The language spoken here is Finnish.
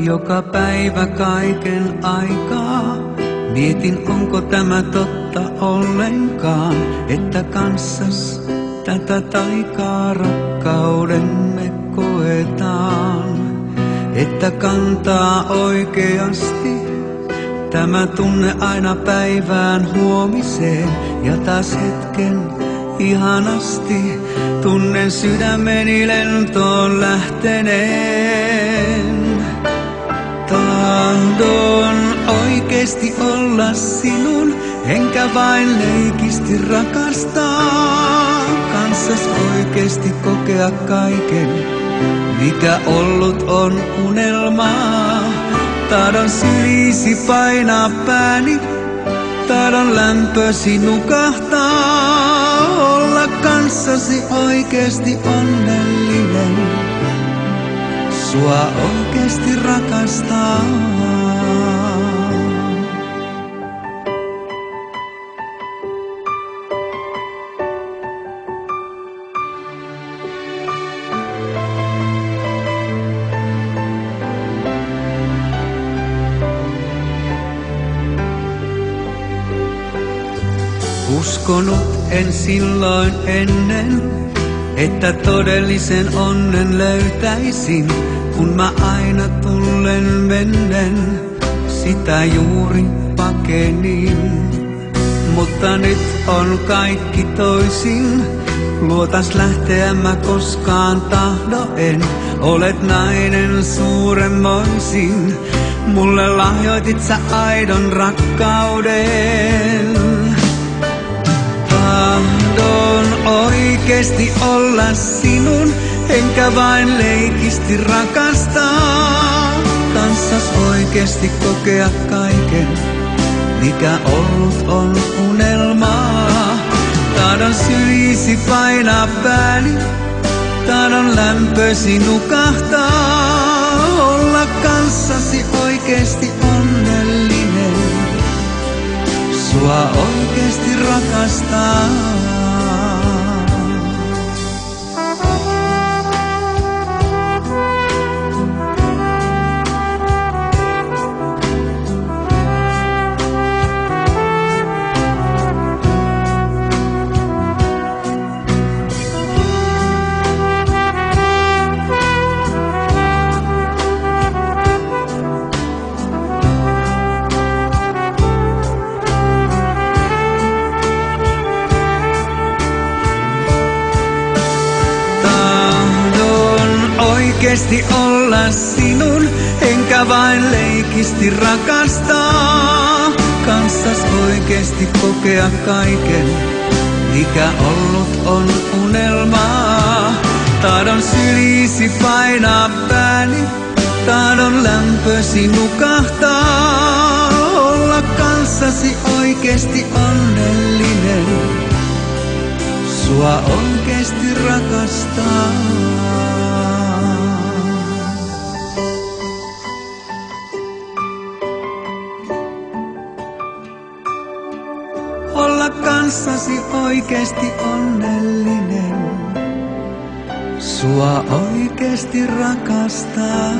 joka päivä kaiken aikaa. Mietin, onko tämä totta ollenkaan, että kanssas tätä taikaa rakkaudemme koetaan. Että kantaa oikeasti tämä tunne aina päivään huomiseen ja taas hetken ihanasti tunnen sydämeni lentoon lähteneen. Tahdon oikeesti olla sinun, enkä vain leikisti rakastaa. Kanssas oikeesti kokea kaiken, mikä ollut on unelmaa. Tahdon syliisi painaa pääni, tahdon lämpösi nukahtaa. Olla kanssasi oikeesti onnellinen, sua oikeesti rakastaa. Uskonut en silloin ennen, että todellisen onnen löytäisin, kun mä aina tullen mennen sitä juuri pakenin. Mutta nyt on kaikki toisin, luotas lähteä mä koskaan tahdo en. Olet nainen suuremmoisin, mulle lahjoitit sä aidon rakkauden. Tahdon oikeesti olla sinun, enkä vain leikisti rakastaa. Kanssas oikeesti kokea kaiken, mikä ollut on unelmaa. Tahdon syliisi painaa pääni, tahdon lämpösi nukahtaa. Olla kanssasi oikeesti onnellinen, sua oikeesti rakastaa. Oikeesti olla sinun, enkä vain leikisti rakastaa. Kanssas oikeesti kokea kaiken, mikä ollut on unelmaa. Tahdon syliisi painaa pääni, tahdon lämpösi nukahtaa. Olla kanssasi oikeesti onnellinen, sua oikeesti rakastaa. Olla kanssasi oikeesti onnellinen, sua oikeesti rakastaa.